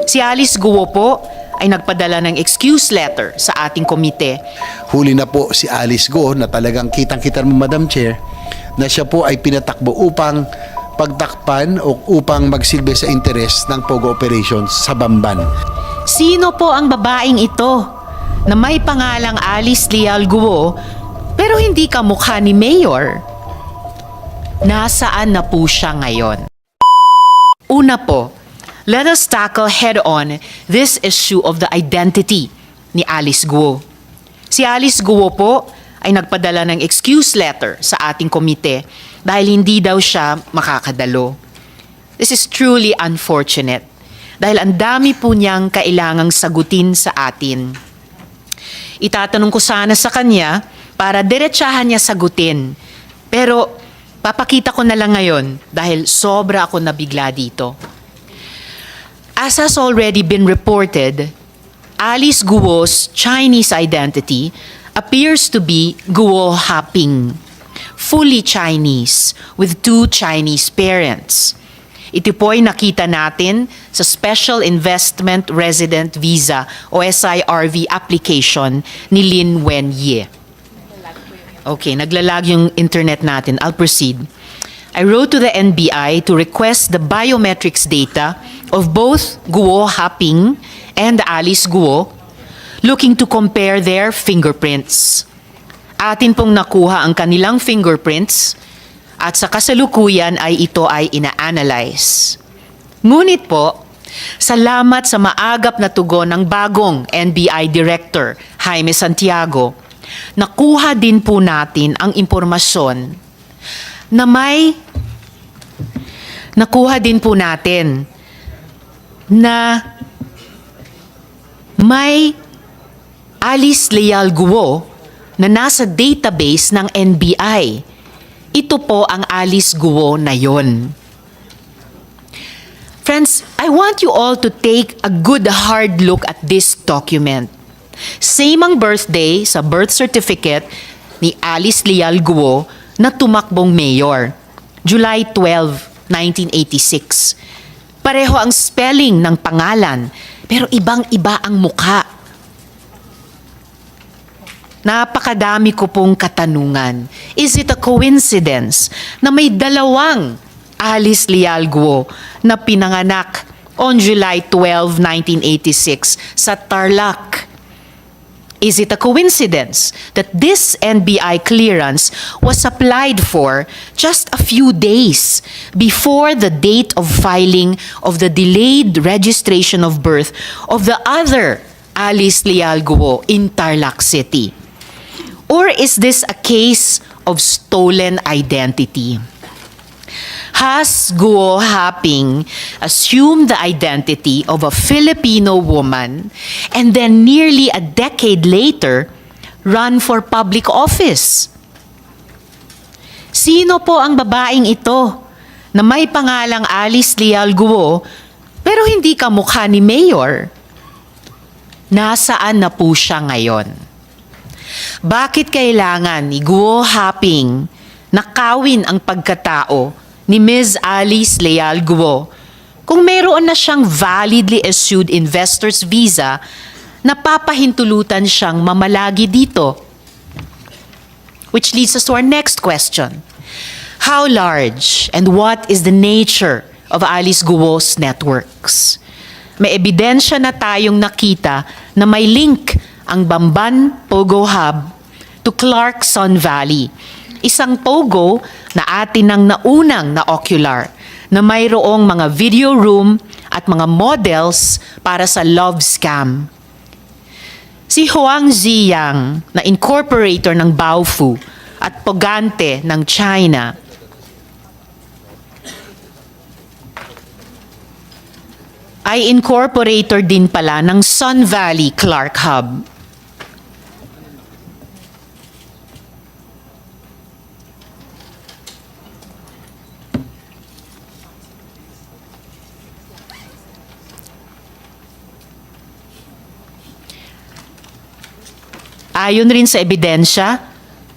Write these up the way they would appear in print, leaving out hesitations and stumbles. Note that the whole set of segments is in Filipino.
Si Alice Guo po ay nagpadala ng excuse letter sa ating komite. Huli na po si Alice Go na talagang kitang-kita mo, Madam Chair, na siya po ay pinatakbo upang pagtakpan o upang magsilbi sa interes ng Pogo operations sa Bamban. Sino po ang babaeng ito na may pangalang Alice Leal Guo pero hindi kamukha ni Mayor? Nasaan na po siya ngayon? Una po, let us tackle head-on this issue of the identity ni Alice Guo. Si Alice Guo po ay nagpadala ng excuse letter sa ating komite dahil hindi daw siya makakadalo. This is truly unfortunate dahil ang dami po niyang kailangang sagutin sa atin. Itatanong ko sana sa kanya para diretsahan niya sagutin. Pero papakita ko na lang ngayon dahil sobra ako nabigla dito. As has already been reported, Alice Guo's Chinese identity appears to be Guo Haping, fully Chinese with 2 Chinese parents. Ito po'y nakita natin sa Special Investment Resident Visa o SIRV application ni Lin Wenye. Okay, naglalag yung internet natin. I'll proceed. I wrote to the NBI to request the biometrics data of both Guo Haping and Alice Guo, looking to compare their fingerprints. Atin pong nakuha ang kanilang fingerprints at sa kasalukuyan ay ito ay ina-analyze. Ngunit po, salamat sa maagap na tugon ng bagong NBI Director, Jaime Santiago, nakuha din po natin ang impormasyon na nakuha din po natin na may Alice Leal Guo na nasa database ng NBI. Ito po ang Alice Guo na yon. Friends, I want you all to take a good hard look at this document. Same ang birthday sa birth certificate ni Alice Leal Guo na tumakbong mayor, July 12, 1986. Pareho ang spelling ng pangalan, pero ibang-iba ang mukha. Napakadami ko pong katanungan. Is it a coincidence na may dalawang Alice Leal Guo na pinanganak on July 12, 1986 sa Tarlac? Is it a coincidence that this NBI clearance was applied for just a few days before the date of filing of the delayed registration of birth of the other Alice Leal Guo in Tarlac City? Or is this a case of stolen identity? Has Guo Haping assumed the identity of a Filipino woman and then nearly a decade later run for public office? Sino po ang babaeng ito na may pangalang Alice Leal Guo pero hindi kamukha ni Mayor? Nasaan na po siya ngayon? Bakit kailangan ni Guo Haping nakawin ang pagkatao ni Ms. Alice Leal Guo kung mayroon na siyang validly issued investor's visa na papahintulutan siyang mamalagi dito? Which leads us to our next question. How large and what is the nature of Alice Guo's networks? May ebidensya na tayong nakita na may link ang Bamban Pogo Hub to Clarkson Valley, isang pogo na atin ng naunang na ocular na mayroong mga video room at mga models para sa love scam. Si Huang Ziyang na incorporator ng Baofu at Pogante ng China ay incorporator din pala ng Sun Valley Clark Hub. Ayon rin sa ebidensya,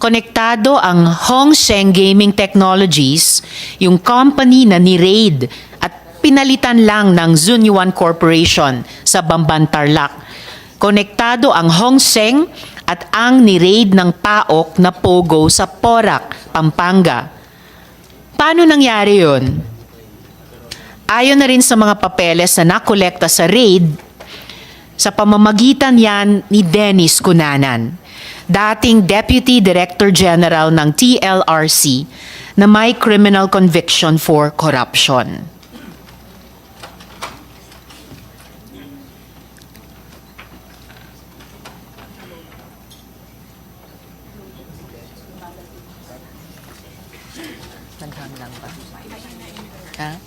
konektado ang Hongsheng Gaming Technologies, yung company na ni-raid at pinalitan lang ng Zunyuan Corporation sa Bamban, Tarlac. Konektado ang Hong Seng at ang ni-raid ng PAOK na Pogo sa Porac, Pampanga. Paano nangyari yun? Ayon na rin sa mga papeles na nakolekta sa raid, sa pamamagitan yan ni Dennis Cunanan, dating Deputy Director General ng TLRC na may criminal conviction for corruption. Ha?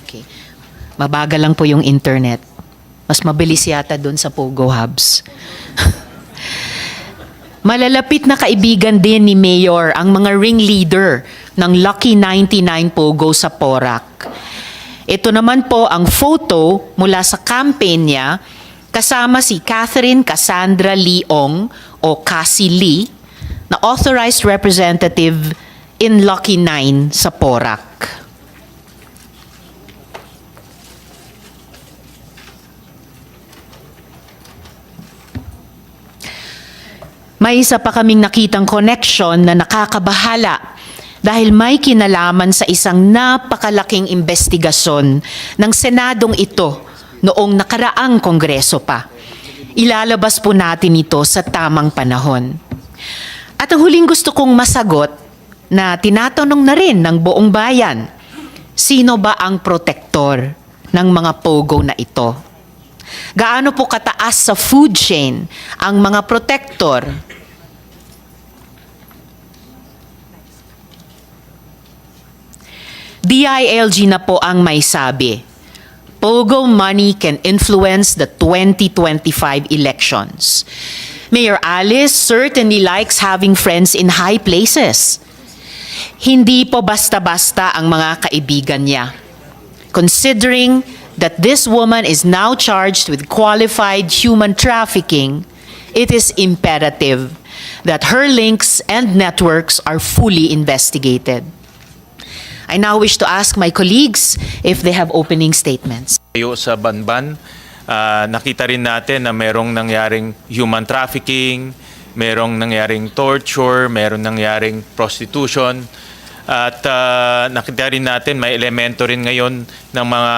Okay. Mabagal lang po yung internet. Mas mabilis yata doon sa Pogo Hubs. Malalapit na kaibigan din ni Mayor ang mga ringleader ng Lucky 99 Pogo sa Porac. Ito naman po ang photo mula sa campaign niya kasama si Catherine Cassandra Leong o Cassie Lee na authorized representative in Lucky 9 sa Porac. May isa pa kaming nakitang connection na nakakabahala dahil may kinalaman sa isang napakalaking investigasyon ng Senadong ito noong nakaraang Kongreso pa. Ilalabas po natin ito sa tamang panahon. At ang huling gusto kong masagot na tinatanong na rin ng buong bayan, sino ba ang protektor ng mga Pogo na ito? Gaano po kataas sa food chain ang mga protector? DILG na po ang may sabi. Pogo money can influence the 2025 elections. Mayor Alice certainly likes having friends in high places. Hindi po basta-basta ang mga kaibigan niya. Considering that this woman is now charged with qualified human trafficking, it is imperative that her links and networks are fully investigated. I now wish to ask my colleagues if they have opening statements. Sa Banban, nakita rin natin na merong nangyaring human trafficking, merong nangyaring torture, merong nangyaring prostitution, at nakita rin natin may elemento rin ngayon ng mga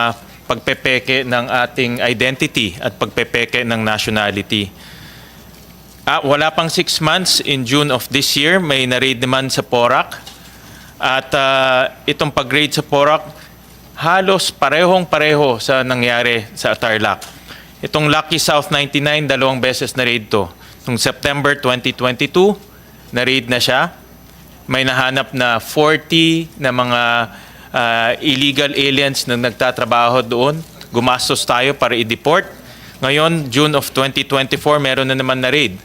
pagpepeke ng ating identity at pagpepeke ng nationality. Wala pang 6 months, in June of this year, may na-raid naman sa Porac. At itong pag-raid sa Porac, halos parehong-pareho sa nangyari sa Tarlac. Itong Lucky South 99, 2 beses na-raid to. Noong September 2022, na-raid na siya. May nahanap na 40 na mga illegal aliens na nagtatrabaho doon. Gumastos tayo para i-deport. Ngayon, June of 2024, meron na naman na-raid.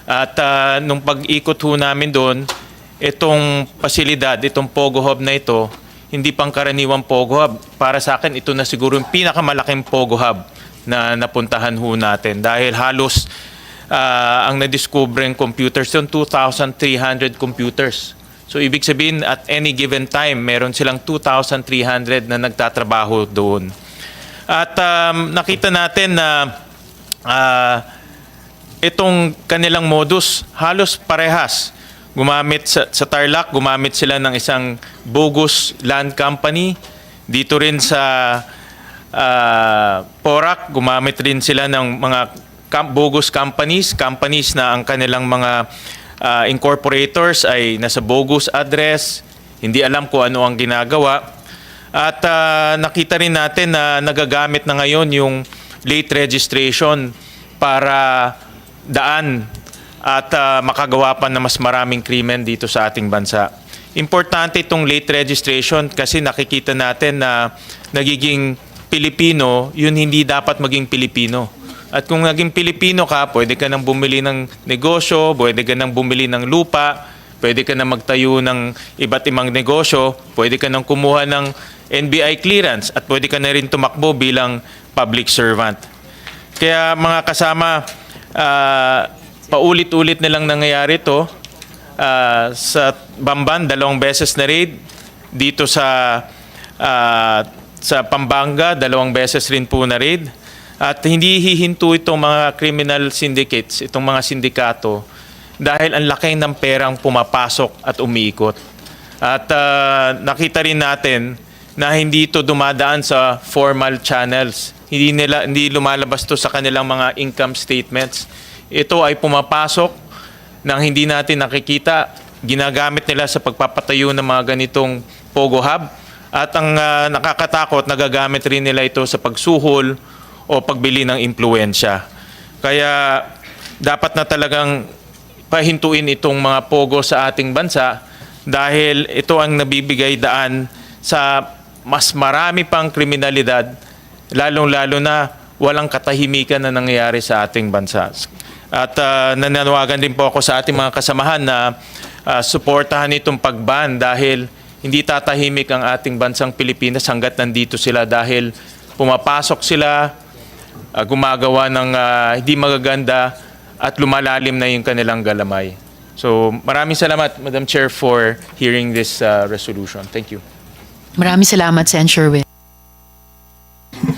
At nung pag-ikot ho namin doon, itong pasilidad, itong Pogo Hub na ito, hindi pang karaniwang Pogo Hub. Para sa akin, ito na siguro yung pinakamalaking Pogo Hub na napuntahan ho natin. Dahil halos ang nadiskubreng computers yung 2,300 computers. So ibig sabihin, at any given time, meron silang 2,300 na nagtatrabaho doon. At nakita natin na itong kanilang modus halos parehas. Gumamit sa Tarlac, gumamit sila ng isang bogus land company. Dito rin sa Porac, gumamit rin sila ng mga bogus companies na ang kanilang mga incorporators ay nasa bogus address, hindi alam kung ano ang ginagawa. At nakita rin natin na nagagamit na ngayon yung late registration para daan at makagawa pa na mas maraming krimen dito sa ating bansa. Importante itong late registration kasi nakikita natin na nagiging Pilipino, yun hindi dapat maging Pilipino. At kung naging Pilipino ka, pwede ka nang bumili ng negosyo, pwede ka nang bumili ng lupa, pwede ka nang magtayo ng iba't ibang negosyo, pwede ka nang kumuha ng NBI clearance, at pwede ka na rin tumakbo bilang public servant. Kaya mga kasama, paulit-ulit nilang nangyayari ito. Sa Bamban, 2 beses na raid. Dito sa sa Pampanga, 2 beses rin po na raid. At hindi hihinto itong mga criminal syndicates, itong mga sindikato, dahil ang laki ng perang pumapasok at umiikot. At nakita rin natin na hindi ito dumadaan sa formal channels. Hindi lumalabas to sa kanilang mga income statements. Ito ay pumapasok nang hindi natin nakikita. Ginagamit nila sa pagpapatayo ng mga ganitong Pogo Hub. At ang nakakatakot, nagagamit rin nila ito sa pagsuhol o pagbili ng impluensya. Kaya dapat na talagang pahintuin itong mga Pogo sa ating bansa dahil ito ang nabibigay daan sa mas marami pang kriminalidad, lalong-lalo na walang katahimikan na nangyayari sa ating bansa. At nananawagan din po ako sa ating mga kasamahan na suportahan itong pagban dahil hindi tatahimik ang ating bansang Pilipinas hanggat nandito sila dahil pumapasok sila, gumagawa ng hindi magaganda at lumalalim na yung kanilang galamay. So maraming salamat, Madam Chair, for hearing this resolution. Thank you. Maraming salamat, Sen. Sherwin.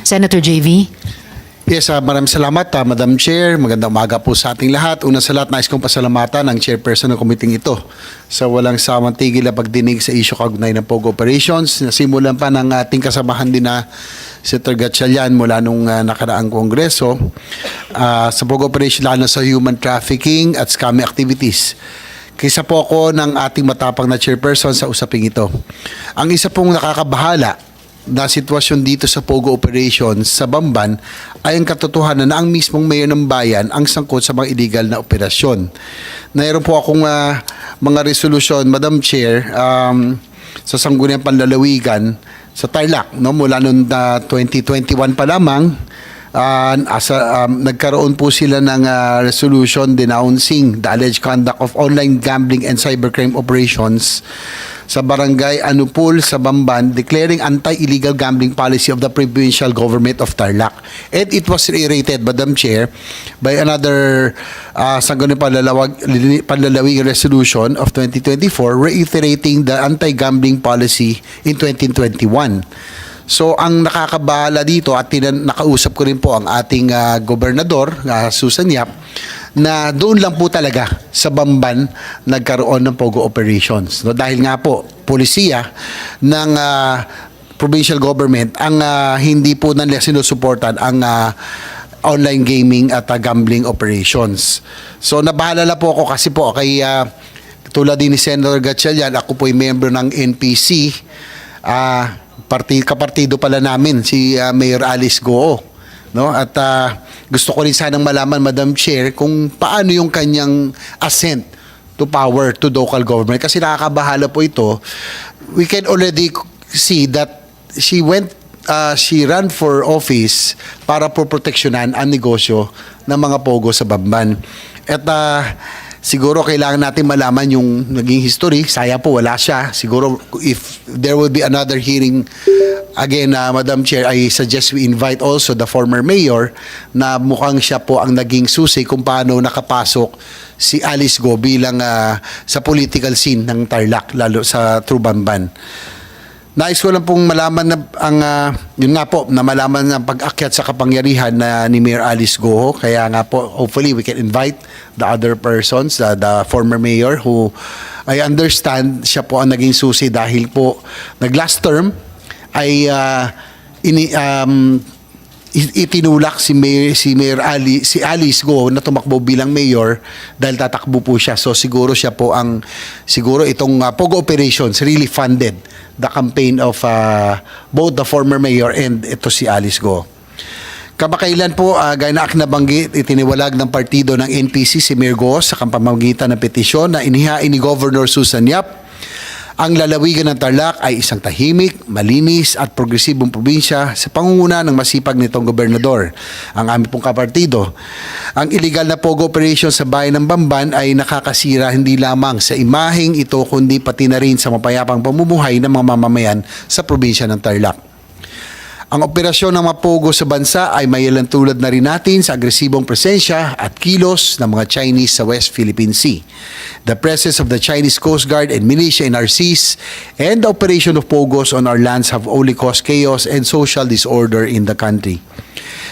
Senator JV. Yes, maraming salamat, Madam Chair. Magandang umaga po sa ating lahat. Una sa lahat, nais kong pasalamatan ang chairperson ng committee ito sa walang samang tigil na pagdinig sa isyu kaugnay ng Pogo Operations. Nasimulan pa ng ating kasamahan din na Senator Gatchalian mula nung nakaraang kongreso sa Pogo Operation, lalo sa human trafficking at scamming activities. Kisa po ako ng ating matapang na chairperson sa usaping ito. Ang isa pong nakakabahala na sitwasyon dito sa Pogo Operations sa Bamban ay ang katotohanan na ang mismong mayor ng bayan ang sangkot sa mga illegal na operasyon. Mayroon po akong mga resolution, Madam Chair, sa Sangguniang Panlalawigan sa Tarlac, no, mula noong 2021 pa lamang. Nagkaroon po sila ng resolution denouncing the alleged conduct of online gambling and cybercrime operations sa barangay Anupul sa Bamban, declaring anti-illegal gambling policy of the provincial government of Tarlac. And it was reiterated, Madam Chair, by another Sangguniang Panlalawig resolution of 2024 reiterating the anti-gambling policy in 2021. So ang nakakabahala dito at nakausap ko rin po ang ating gobernador, Susan Yap, na doon lang po talaga sa Bamban nagkaroon ng Pogo Operations. No, dahil nga po, polisiya ng provincial government ang hindi po nila sinusuportan ang online gaming at gambling operations. So nabahala po ako kasi po kay tulad din ni Senator Gatchalian, ako po ay member ng NPC. Kapartido pala namin si Mayor Alice Goo, no? At gusto ko rin sanang malaman, Madam Chair, kung paano yung kanyang assent to power to local government, kasi nakakabahala po ito. We can already see that she ran for office para po proteksyonan ang negosyo ng mga Pogo sa Bamban. At siguro kailangan natin malaman yung naging history. Saya po, wala siya. Siguro if there will be another hearing again, Madam Chair, I suggest we invite also the former mayor na mukhang siya po ang naging susi kung paano nakapasok si Alice Goo bilang sa political scene ng Tarlac, lalo sa True Bamban. Nais ko lang pong malaman na yun nga po, na malaman ng pag-akyat sa kapangyarihan ni Mayor Alice Goo. Kaya nga po, hopefully we can invite the other persons, the former mayor who I understand siya po ang naging susi dahil po nag-last term ay itinulak si Alice Goo na tumakbo bilang mayor dahil tatakbo po siya. So siguro siya po siguro itong Pogo Operations really funded the campaign of both the former mayor and ito si Alice Goo. Kamakailan po, gaya na nabanggit, itiniwalag ng partido ng NPC si Mayor Goo sa pamamagitan ng petisyon na inihain ni Governor Susan Yap. Ang lalawigan ng Tarlac ay isang tahimik, malinis at progresibong probinsya sa pangunguna ng masipag nitong gobernador, ang aming pong kapartido. Ang illegal na Pogo Operation sa bayan ng Bamban ay nakakasira hindi lamang sa imaheng ito kundi pati na rin sa mapayapang pamumuhay ng mga mamamayan sa probinsya ng Tarlac. Ang operasyon ng mga pogo sa bansa ay tulad na rin natin sa agresibong presensya at kilos ng mga Chinese sa West Philippine Sea. The presence of the Chinese Coast Guard and militia in our seas and the operation of pogos on our lands have only caused chaos and social disorder in the country.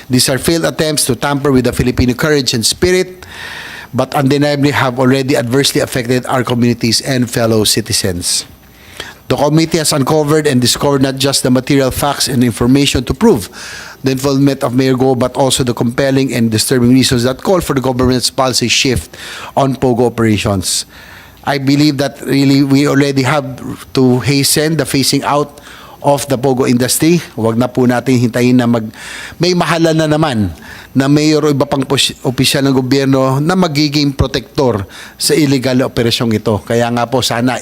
These are failed attempts to tamper with the Filipino courage and spirit, but undeniably have already adversely affected our communities and fellow citizens. The committee has uncovered and discovered not just the material facts and information to prove the involvement of Mayor Go, but also the compelling and disturbing reasons that call for the government's policy shift on POGO operations. I believe that really we already have to hasten the phasing out of the POGO industry. Huwag na po natin hintayin na may mahalan na naman na mayor o iba pang opisyal ng gobyerno na magiging protektor sa illegal na operasyong ito. Kaya nga po sana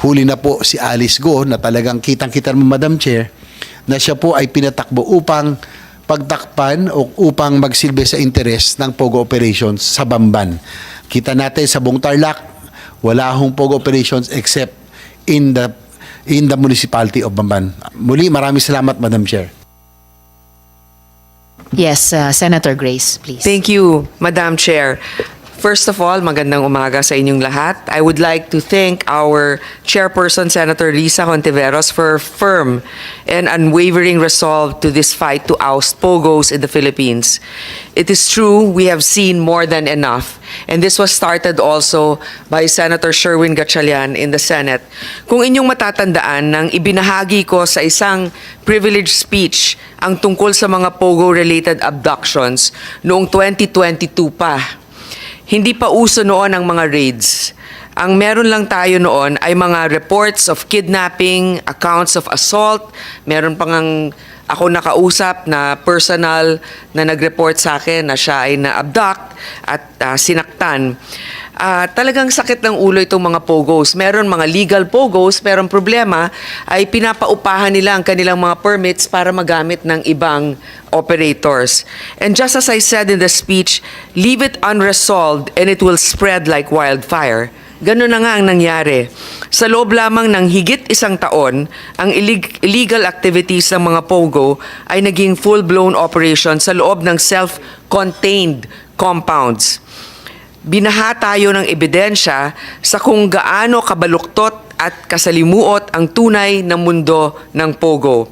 huli na po si Alice Go na talagang kitang-kita mo, Madam Chair, na siya po ay pinatakbo upang pagtakpan o upang magsilbi sa interes ng POGO operations sa Bamban. Kita natin sa buong Tarlac, wala hong POGO operations except in the municipality of Bamban. Muli, maraming salamat, Madam Chair. Yes, Senator Grace, please. Thank you, Madam Chair. First of all, magandang umaga sa inyong lahat. I would like to thank our Chairperson, Senator Risa Hontiveros, for her firm and unwavering resolve to this fight to oust POGOs in the Philippines. It is true, we have seen more than enough. And this was started also by Senator Sherwin Gatchalian in the Senate. Kung inyong matatandaan, nang ibinahagi ko sa isang privileged speech ang tungkol sa mga POGO-related abductions noong 2022 pa. Hindi pa uso noon ang mga raids. Ang meron lang tayo noon ay mga reports of kidnapping, accounts of assault, meron pang ako nakausap na personal na nag-report sa akin na siya ay na-abduct at sinaktan. Talagang sakit ng ulo itong mga POGOs. Meron mga legal POGOs, pero ang problema ay pinapaupahan nila ang kanilang mga permits para magamit ng ibang operators. And just as I said in the speech, leave it unresolved and it will spread like wildfire. Ganun na nga ang nangyari. Sa loob lamang ng higit isang taon, ang illegal activities ng mga POGO ay naging full-blown operation sa loob ng self-contained compounds. Binaha tayo ng ebidensya sa kung gaano kabaluktot at kasalimuot ang tunay na mundo ng POGO.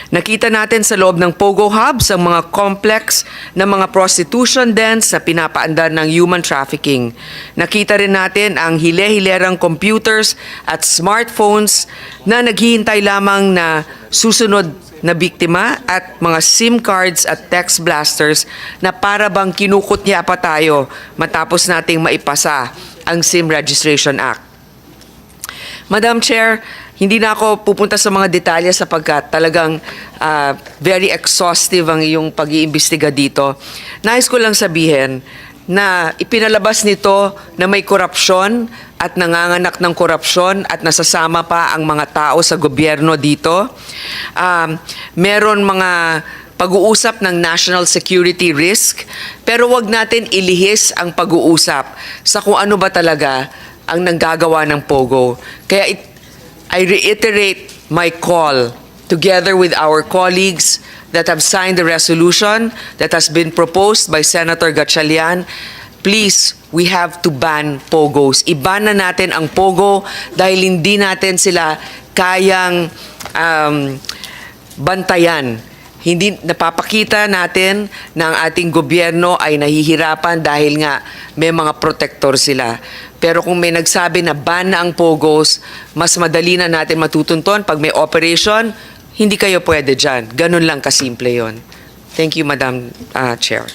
Nakita natin sa loob ng POGO hubs ang mga complex na mga prostitution dens na pinapaandar ng human trafficking. Nakita rin natin ang hile-hilerang computers at smartphones na naghihintay lamang na susunod na biktima at mga SIM cards at text blasters na para bang kinukutya pa tayo matapos nating maipasa ang SIM Registration Act. Madam Chair, hindi na ako pupunta sa mga detalye sapagkat talagang very exhaustive ang iyong pag-iimbestiga dito. Nais ko lang sabihin na ipinalabas nito na may korupsyon at nanganganak ng korupsyon at nasasama pa ang mga tao sa gobyerno dito. Meron mga pag-uusap ng national security risk, pero wag natin ilihis ang pag-uusap sa kung ano ba talaga ang nanggagawa ng POGO. Kaya I reiterate my call together with our colleagues that have signed the resolution that has been proposed by Senator Gatchalian. Please, we have to ban POGOs. Iban na natin ang POGO dahil hindi natin sila kayang bantayan. Hindi napapakita natin na ang ating gobyerno ay nahihirapan dahil nga may mga protector sila. Pero kung may nagsabi na ban na ang POGOs, mas madali na natin matutunton. Pag may operation, hindi kayo pwede dyan. Ganun lang kasimple yon. Thank you, Madam Chair.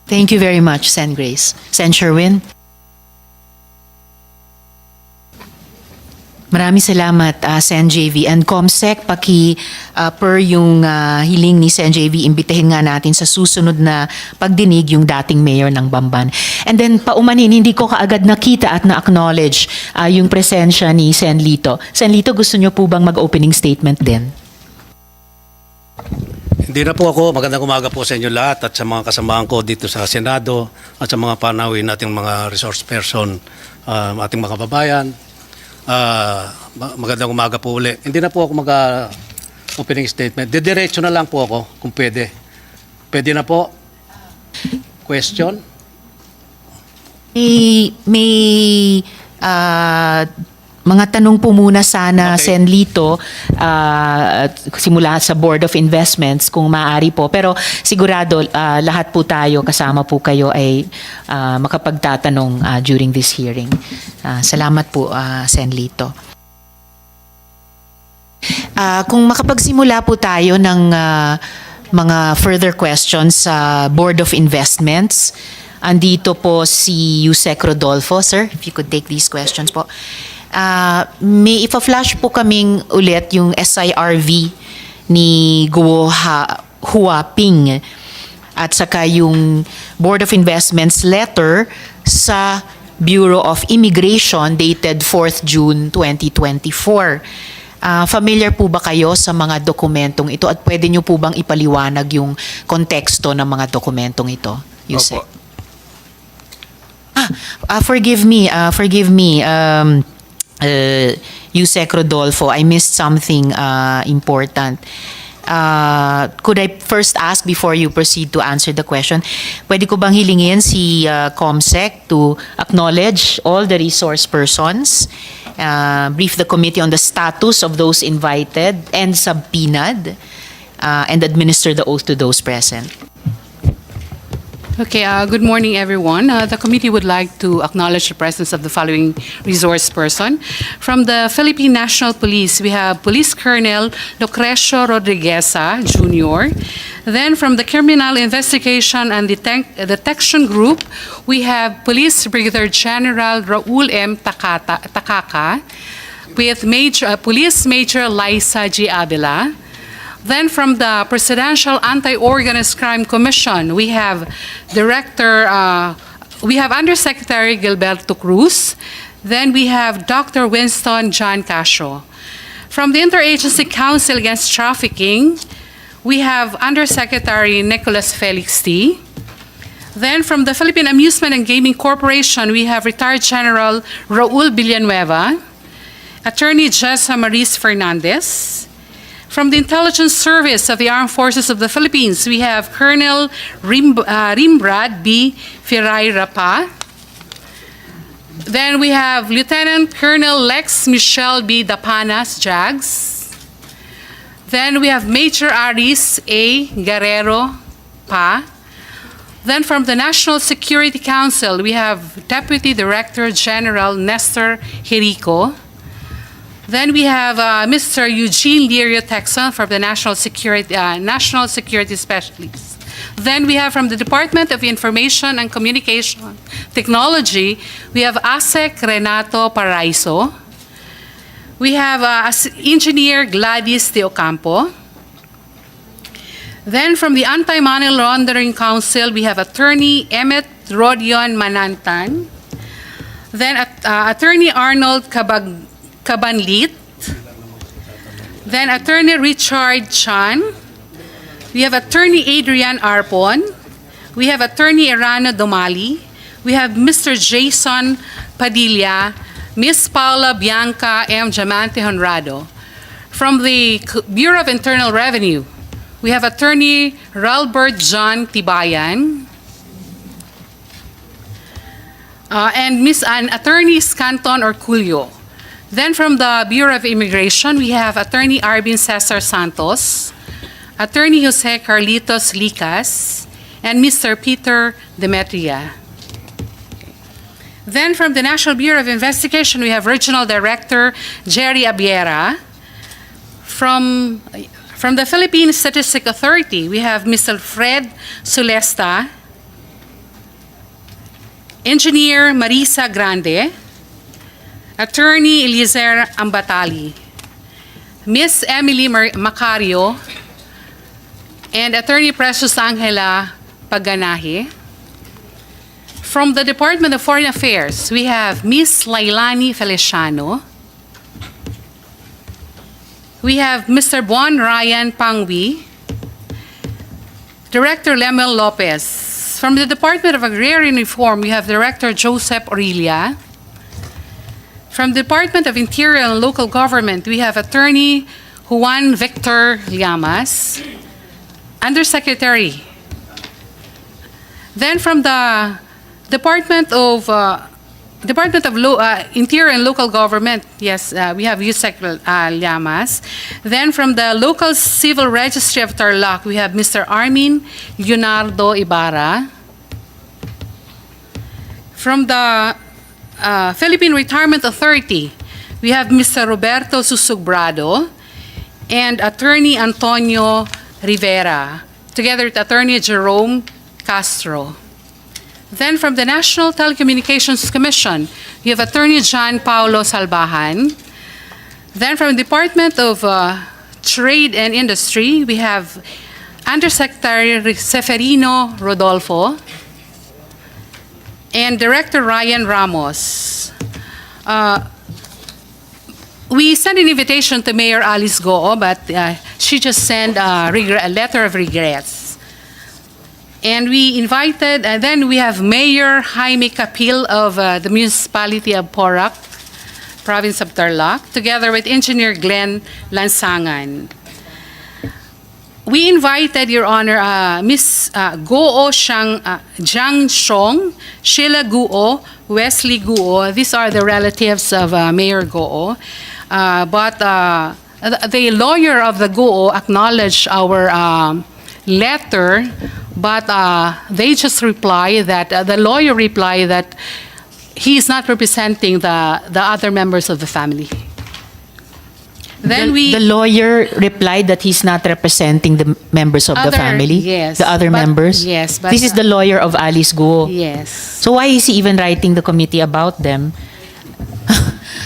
Thank you very much, Sen. Grace. Sen. Sherwin? Maraming salamat, Sen. JV. And COMSEC, per yung hiling ni Sen. JV, imbitahin nga natin sa susunod na pagdinig yung dating mayor ng Bamban. And then, paumanin, hindi ko kaagad nakita at na-acknowledge yung presensya ni Sen. Lito. Sen. Lito, gusto nyo po bang mag-opening statement din? Hindi na po ako. Magandang umaga po sa inyo lahat at sa mga kasamahan ko dito sa Senado at sa mga panawin nating mga resource person, ating mga kababayan. Magandang umaga po uli. Hindi na po ako opening statement. Didiretso na lang po ako kung pwede. Pwede na po? Question? May mga tanong po muna sana, Okay. Sen. Lito, simula sa Board of Investments kung maaari po. Pero sigurado lahat po tayo, kasama po kayo ay makapagtatanong during this hearing. Salamat po, Sen. Lito. Kung makapagsimula po tayo ng mga further questions sa Board of Investments, andito po si Yusek Rodolfo. Sir, if you could take these questions po. May ipa-flash po kaming ulit yung SIRV ni Guo Huaping at saka yung Board of Investments letter sa Bureau of Immigration dated 4th June 2024. Familiar po ba kayo sa mga dokumentong ito at pwede nyo po bang ipaliwanag yung konteksto ng mga dokumentong ito? Yusek? Opo. Forgive me, Yusek Rodolfo, I missed something important. Could I first ask before you proceed to answer the question, pwede ko bang hilingin si COMSEC to acknowledge all the resource persons, brief the committee on the status of those invited and subpoenaed, and administer the oath to those present? Okay, good morning, everyone. The committee would like to acknowledge the presence of the following resource person. From the Philippine National Police, we have Police Colonel Lucrecio Rodrigueza, Jr. Then from the Criminal Investigation and Detection Group, we have Police Brigadier General Raul M. Takaka, with Police Major Liza G. Avila. Then from the Presidential Anti-Organized Crime Commission, we have Undersecretary Gilberto Cruz. Then we have Dr. Winston John Casio. From the Interagency Council Against Trafficking, we have Undersecretary Nicholas Felix T. Then from the Philippine Amusement and Gaming Corporation, we have Retired General Raul Villanueva, Attorney Jessa Maris Fernandez. From the Intelligence Service of the Armed Forces of the Philippines, we have Colonel Rimbrad B. Ferreira Pa. Then we have Lieutenant Colonel Lex Michelle B. Dapanas, JAGS. Then we have Major Aris A. Guerrero Pa. Then from the National Security Council, we have Deputy Director General Nestor Jerico. Then we have Mr. Eugene Lirio Texon from the National Security Specialist. Then we have from the Department of Information and Communication Technology, we have ASEC Renato Paraiso. We have Engineer Gladys De Ocampo. Then from the Anti-Money Laundering Council, we have Attorney Emmet Rodion Manantan. Then Attorney Arnold Cabanlit. Then Attorney Richard Chan. We have Attorney Adrian Arpon. We have Attorney Erano Domali. We have Mr. Jason Padilla, Miss Paula Bianca M. Diamante Honrado. From the Bureau of Internal Revenue, we have Attorney Ralbert John Tibayan. And Attorney Scanton Orculio. Then from the Bureau of Immigration, we have Attorney Arvin Cesar Santos, Attorney Jose Carlitos Licas, and Mr. Peter Demetria. Then from the National Bureau of Investigation, we have Regional Director Jerry Abiera. From the Philippine Statistic Authority, we have Mr. Fred Sulesta, Engineer Marisa Grande, Attorney Eliezer Ambatali, Miss Emily Macario, and Attorney Precious Angela Paganahe. From the Department of Foreign Affairs, we have Miss Lailani Feliciano. We have Mr. Bon Ryan Pangwi, Director Lemuel Lopez. From the Department of Agrarian Reform, we have Director Joseph Aurelia. From the Department of Interior and Local Government, we have Attorney Juan Victor Llamas, Undersecretary. Then from the Department of Interior and Local Government, yes, we have Yusek Llamas. Then from the Local Civil Registry of Tarlac, we have Mr. Armin Leonardo Ibarra. From the Philippine Retirement Authority, we have Mr. Roberto Susugbrado and Attorney Antonio Rivera, together with Attorney Jerome Castro. Then from the National Telecommunications Commission, we have Attorney John Paulo Salbahan. Then from the Department of Trade and Industry, we have Undersecretary Seferino Rodolfo and Director Ryan Ramos. We sent an invitation to Mayor Alice Goo, but she just sent a letter of regrets. And we invited, and then we have Mayor Jaime Capil of the municipality of Porac, province of Tarlac, together with Engineer Glenn Lansangan. We invited, Your Honor, Ms. Goo Jiang Shong, Sheila Goo, Wesley Goo. These are the relatives of Mayor Goo. But the lawyer of the Goo acknowledged our letter, but they just reply that, the lawyer replied that he is not representing the other members of the family. Then The lawyer replied that he's not representing the members of the family? Yes. The other but- members? Yes. But, This is the lawyer of Alice Goo. Yes. So why is he even writing the committee about them?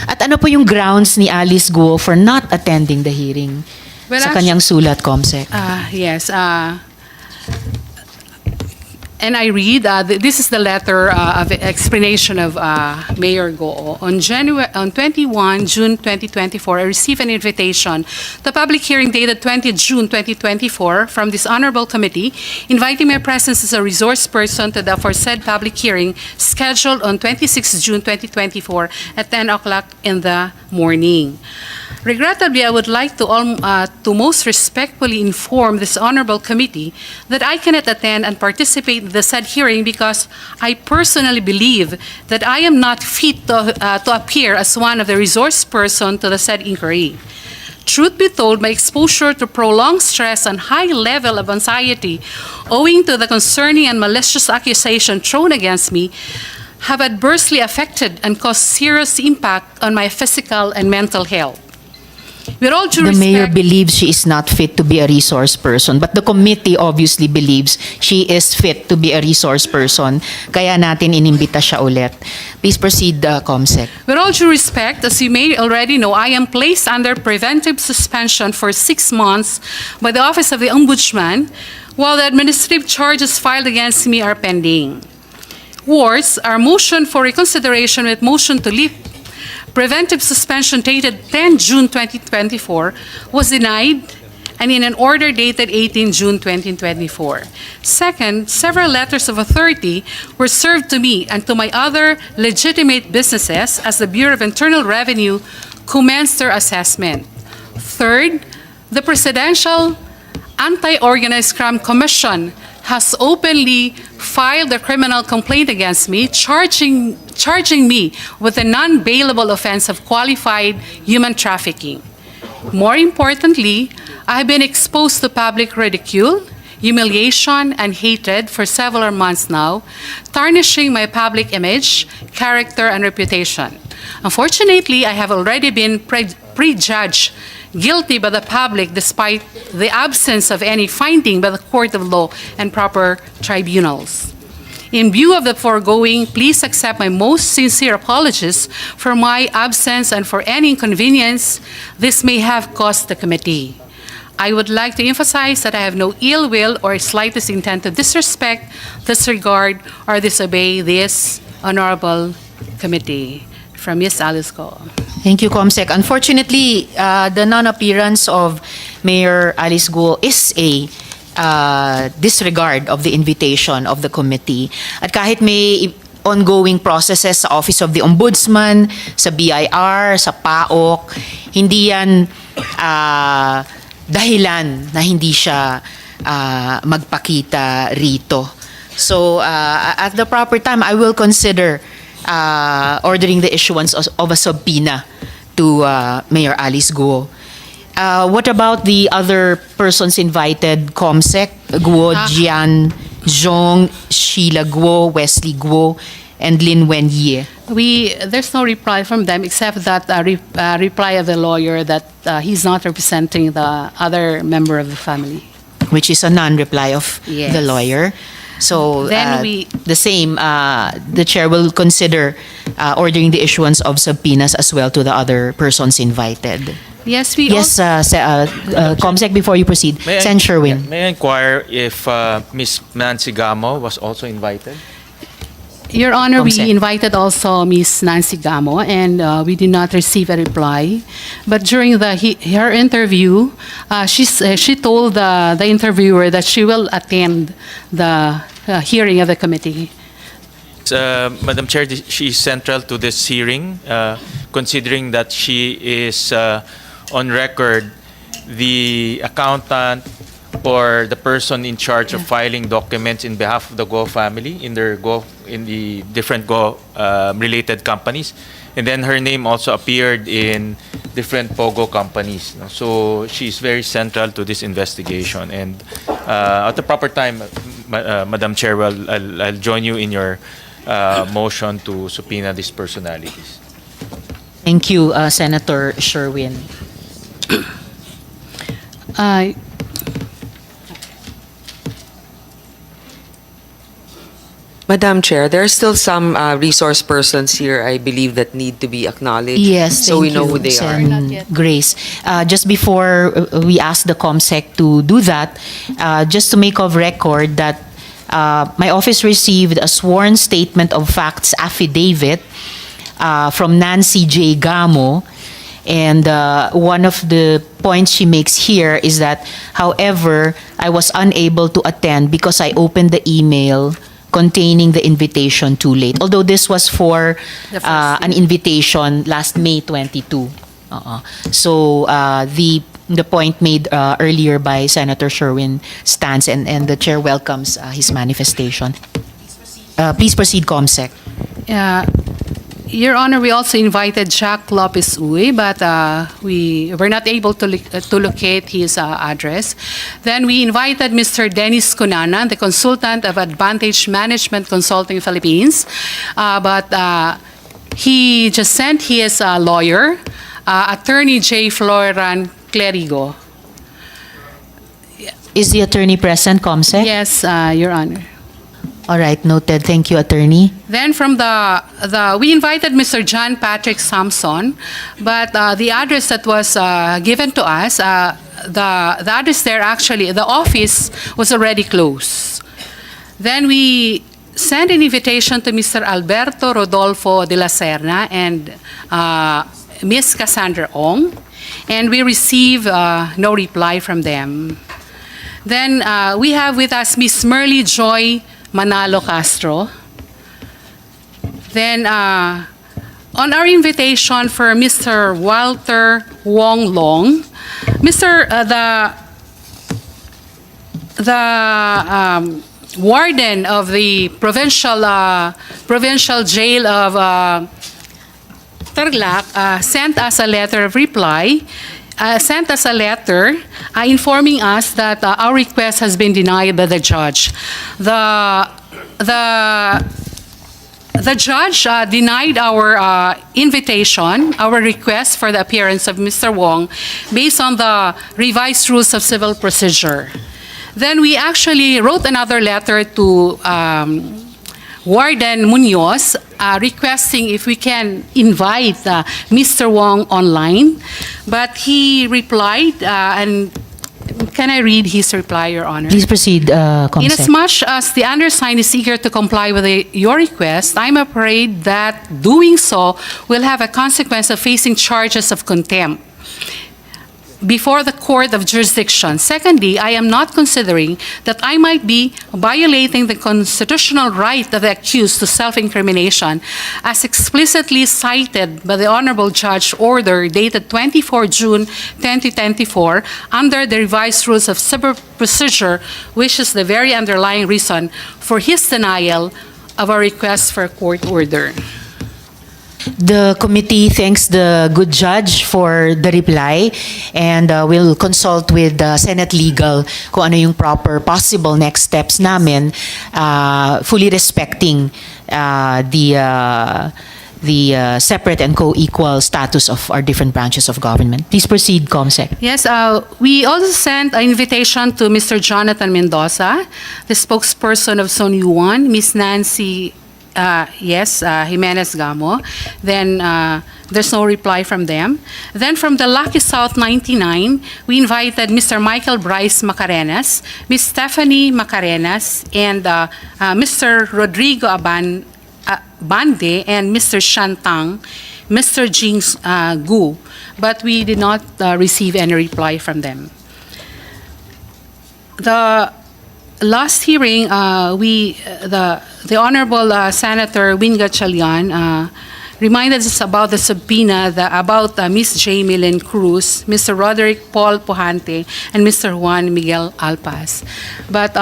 At ano po yung grounds ni Alice Goo for not attending the hearing Well, sa kanyang sulat, Comsec? Yes. And I read, this is the letter of explanation of Mayor Goo. On 21 June 2024, I received an invitation to a public hearing dated 20 June 2024 from this honorable committee, inviting my presence as a resource person to the aforesaid public hearing scheduled on 26 June 2024 at 10 o'clock in the morning. Regrettably, I would like to most respectfully inform this honorable committee that I cannot attend and participate in the said hearing because I personally believe that I am not fit to appear as one of the resource person to the said inquiry. Truth be told, my exposure to prolonged stress and high level of anxiety owing to the concerning and malicious accusation thrown against me have adversely affected and caused serious impact on my physical and mental health. With all due The mayor respect, believes she is not fit to be a resource person, but the committee obviously believes she is fit to be a resource person. Kaya natin inimbita siya ulit. Please proceed, Comsec. with all due respect, as you may already know, I am placed under preventive suspension for 6 months by the Office of the Ombudsman, while the administrative charges filed against me are pending. Worse, our motion for reconsideration with motion to lift preventive suspension dated 10 June 2024 was denied, and in an order dated 18 June 2024. Second, several letters of authority were served to me and to my other legitimate businesses as the Bureau of Internal Revenue commenced their assessment. Third, the Presidential Anti-Organized Crime Commission has openly filed a criminal complaint against me, charging me with a non-bailable offense of qualified human trafficking. More importantly, I have been exposed to public ridicule, humiliation, and hatred for several months now, tarnishing my public image, character, and reputation. Unfortunately, I have already been prejudged guilty by the public despite the absence of any finding by the court of law and proper tribunals. In view of the foregoing, please accept my most sincere apologies for my absence and for any inconvenience this may have caused the committee. I would like to emphasize that I have no ill will or slightest intent to disrespect, disregard, or disobey this honorable committee. From Ms. Alice Goo. Thank you, Comsec. Unfortunately, the non-appearance of Mayor Alice Goo is a disregard of the invitation of the committee. At kahit may ongoing processes sa Office of the Ombudsman, sa BIR, sa PAOK, hindi yan dahilan na hindi siya magpakita rito. So, at the proper time, I will consider ordering the issuance of a subpoena to Mayor Alice Guo. What about the other persons invited? Comsec, Guo, Jian, Zhong, Sheila Guo, Wesley Guo, and Lin Wenye. There's no reply from them except that reply of the lawyer that he's not representing the other member of the family. Which is a non-reply of Yes. the lawyer. So Then the same, the chair will consider ordering the issuance of subpoenas as well to the other persons invited. Yes, we Yes, Comsec, before you proceed, May I- Sen. Sherwin. May I inquire if Ms. Nancy Gamo was also invited? Your Honor, Comsec. we invited also Ms. Nancy Gamo, and we did not receive a reply. But during her interview, she told the interviewer that she will attend the hearing of the committee. Madam Chair, she is central to this hearing, considering that she is on record the accountant or the person in charge of filing documents in behalf of the Go family in the different Go related companies, and then her name also appeared in different Pogo companies. So she's very central to this investigation, and at the proper time, Madam Chair, I'll join you in your motion to subpoena these personalities. Thank you, Senator Sherwin. Madam Chair, there are still some resource persons here, I believe, that need to be acknowledged. Yes, so we thank know you, who they are. Sen. Not yet. Grace. Just before we ask the COMSEC to do that, just to make of record that my office received a sworn statement of facts affidavit from Nancy J. Gamo. And one of the points she makes here is that, however, I was unable to attend because I opened the email containing the invitation too late. Although this was for The first an invitation last May 22. So the point made earlier by Senator Sherwin stands, and the chair welcomes his manifestation. Please proceed, COMSEC. Your Honor, we also invited Jack Lopez Uy, but we were not able to locate his address. Then we invited Mr. Dennis Cunanan, the consultant of Advantage Management Consulting Philippines, but he just sent his lawyer, Attorney J. Floran Clerigo. Is the attorney present, COMSEC? Yes, Your Honor. All right, noted. Thank you, attorney. Then from we invited Mr. John Patrick Sampson, but the address that was given to us, the address there actually, the office was already closed. Then we sent an invitation to Mr. Alberto Rodolfo de la Serna and Ms. Cassandra Ong, and we received no reply from them. Then we have with us Ms. Merly Joy Manalo Castro. Then, on our invitation for Mr. Walter Wong Long, the warden of the provincial jail of Tarlac sent us a letter of reply. Sent us a letter informing us that our request has been denied by the judge. The judge denied our invitation, our request for the appearance of Mr. Wong, based on the revised rules of civil procedure. Then we actually wrote another letter to Warden Munoz, requesting if we can invite Mr. Wong online. But he replied, and can I read his reply, Your Honor? Please proceed, COMSEC. Inasmuch as the undersigned is eager to comply with your request, I'm afraid that doing so will have a consequence of facing charges of contempt. before the court of jurisdiction. Secondly, I am not considering that I might be violating the constitutional right of the accused to self-incrimination, as explicitly cited by the Honorable Judge Order dated 24 June 2024 under the revised rules of civil procedure, which is the very underlying reason for his denial of a request for a court order. The committee thanks the good judge for the reply and will consult with Senate Legal kung ano yung proper possible next steps namin, fully respecting the separate and co-equal status of our different branches of government. Please proceed, Comsec. Yes, we also sent an invitation to Mr. Jonathan Mendoza, the spokesperson of Sonyuan, Ms. Nancy Jimenez Gamo. Then there's no reply from them. Then from the Lucky South 99, we invited Mr. Michael Bryce Macarenas, Ms. Stephanie Macarenas, and Mr. Rodrigo Bande, and Mr. Shantang, Mr. Jing Gu, but we did not receive any reply from them. The last hearing, the Honorable Senator Win Gatchalian reminded us about the subpoena about Ms. Jamie Lynn Cruz, Mr. Roderick Paul Pujante, and Mr. Juan Miguel Alpas. But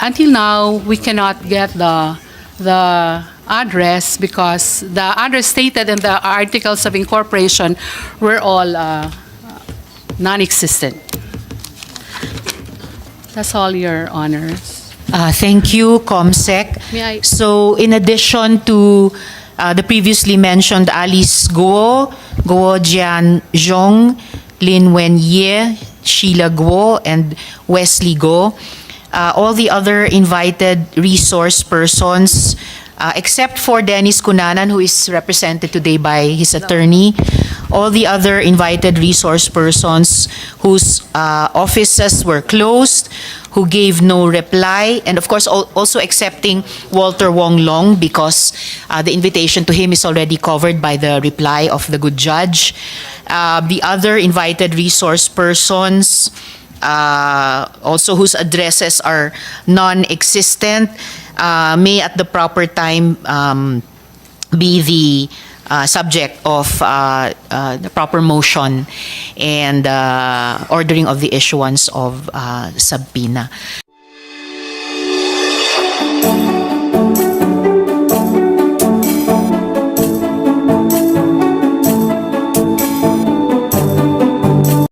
until now, we cannot get the address because the address stated in the articles of incorporation were all non-existent. That's all, Your Honors. Thank you, Comsec. May I- So, in addition to the previously mentioned Alice Guo, Guo Jian Zhong, Lin Wen Ye, Sheila Guo, and Wesley Guo, all the other invited resource persons, except for Dennis Cunanan, who is represented today by his attorney, all the other invited resource persons whose offices were closed, who gave no reply, and of course also accepting Walter Wong Long because the invitation to him is already covered by the reply of the good judge. The other invited resource persons, also whose addresses are non-existent, may at the proper time be the subject of the proper motion and ordering of the issuance of subpoena.